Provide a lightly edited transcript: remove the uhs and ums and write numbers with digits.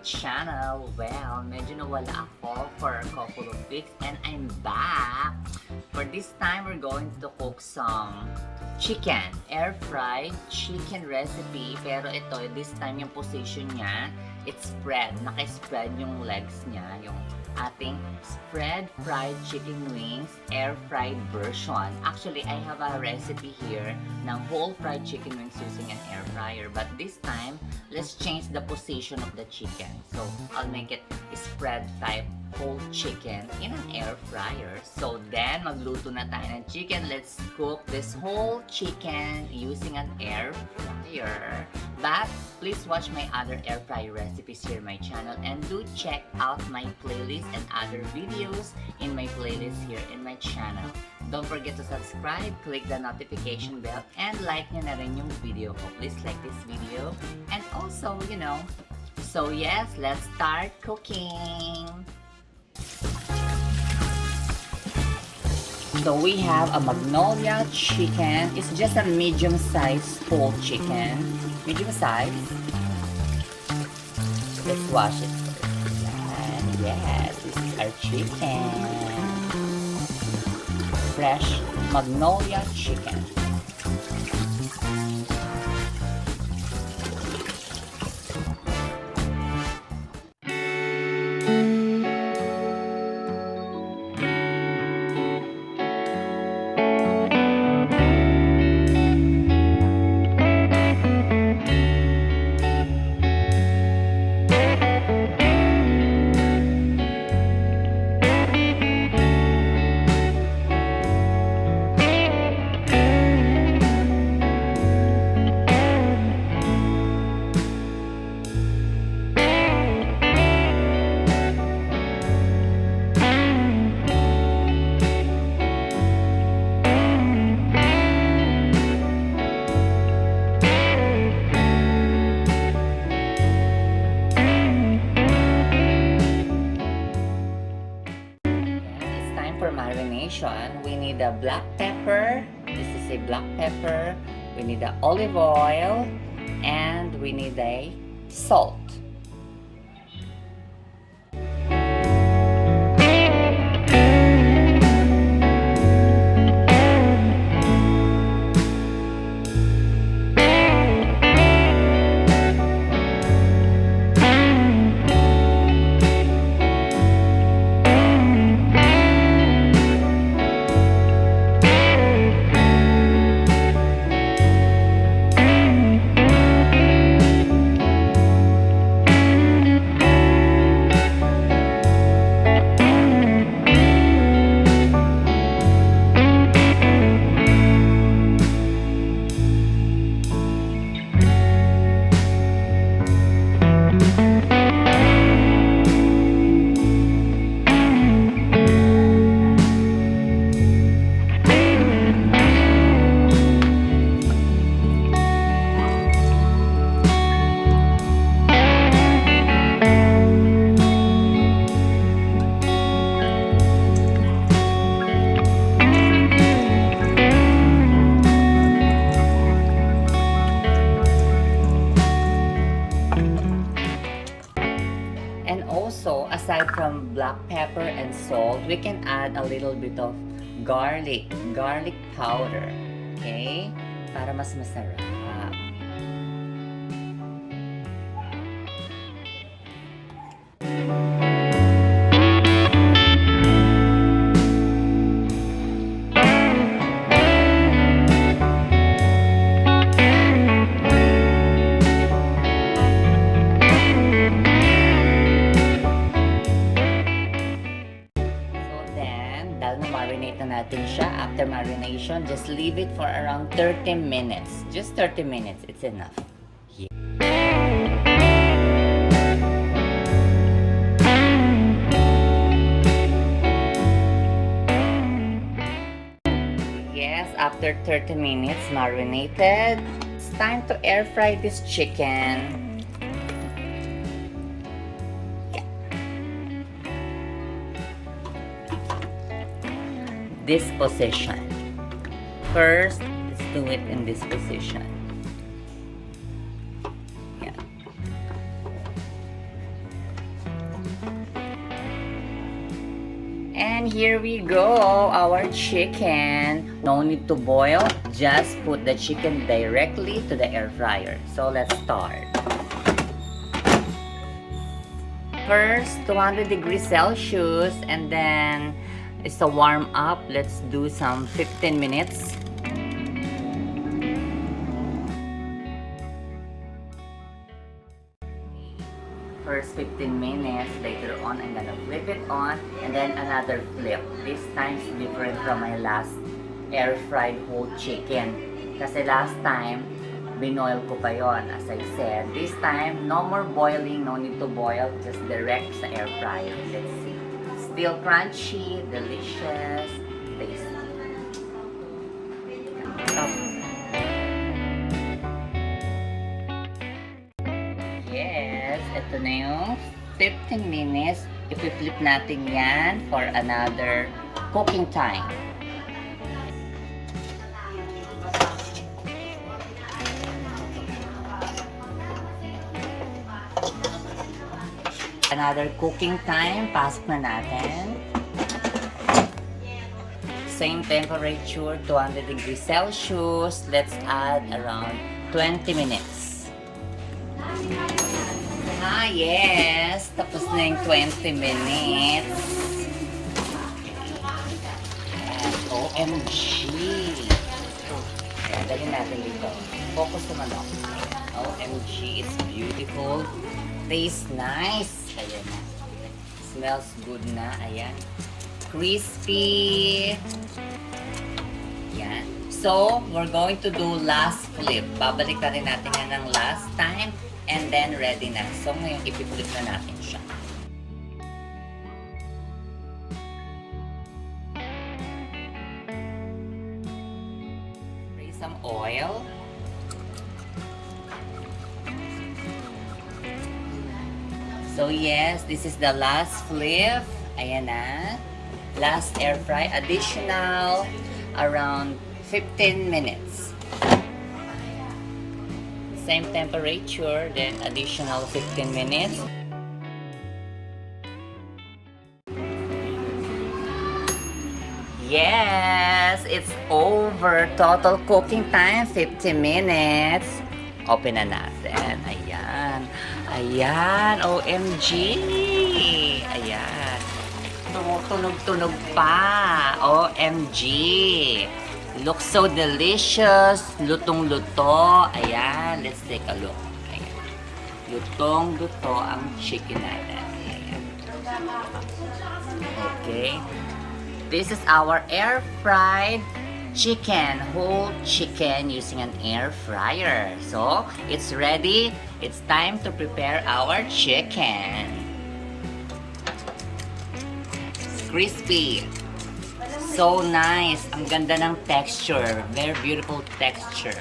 channel. Well, medyo nawala ako for a couple of weeks and I'm back. For this time, we're going to cook some chicken. Air-fried chicken recipe. Pero ito, this time yung position niya, it's spread. Naka-spread yung legs niya. Yung ating spread fried chicken wings air-fried version. Actually, I have a recipe here ng whole fried chicken wings using an air fryer. But this time, let's change the position of the chicken. So, I'll make it spread type whole chicken in an air fryer. So then, magluto na tayo ng chicken. Let's cook this whole chicken using an air fryer. But please watch my other air fryer recipes here in my channel and do check out my playlist and other videos in my playlist here in my channel. Don't forget to subscribe, click the notification bell, and like nyo na rin yung video ko. Please like this video. And also, so yes, let's start cooking. So we have a Magnolia Chicken. It's just a medium-sized whole chicken. Medium size. Let's wash it first. And yes, this is our chicken. Fresh Magnolia Chicken. For marination, we need a black pepper. This is a black pepper. We need the olive oil, and we need a salt. And also, aside from black pepper and salt, we can add a little bit of garlic powder. Okay? Para mas masarap. Marinate na natin siya. After marination, just leave it for around 30 minutes. Just 30 minutes. It's enough. Yeah. Yes, after 30 minutes marinated, it's time to air fry this chicken. This position. First, let's do it in this position. Yeah. And here we go, our chicken. No need to boil, just put the chicken directly to the air fryer. So let's start. First, 200 degrees Celsius, and then it's a warm up. Let's do some 15 minutes. First 15 minutes, later on I'm gonna flip it on and then another flip. This time is different from my last air fried whole chicken. Kasi last time, binoil ko pa yon, as I said. This time, no more boiling, no need to boil, just direct sa air fryer. Let's see. Still crunchy, delicious, tasty. Yes, ito na yung 15 minutes. Ipi-flip natin yan for another cooking time. Another cooking time, pasok na natin. Same temperature, 200 degrees Celsius. Let's add around 20 minutes. Yes! Tapos na yung 20 minutes. Ayan, OMG! Ayan, dali natin dito. Focus naman ako. OMG, it's beautiful. Tastes nice. Ayan na. Smells good na. Ayan. Crispy. Ayan. So, we're going to do last flip. Babalik na rin natin yan ng last time. And then, ready na. So, ngayon, ipipulip na natin siya. Spray some oil. So, yes, this is the last flip. Ayan na. Last air fry. Additional around 15 minutes. Same temperature, then additional 15 minutes. Yes, it's over. Total cooking time, 50 minutes. Open na natin. Ayan. Ayan, OMG. Ayan. Tumutunog-tunog pa. OMG. Looks so delicious. Lutong-luto. Ayan. Let's take a look. Ayan. Lutong-luto ang chicken natin. Ayan. Okay. This is our air-fried chicken. Whole chicken using an air fryer. So, it's ready. It's time to prepare our chicken. Crispy. So nice. Ang ganda ng texture. Very beautiful texture.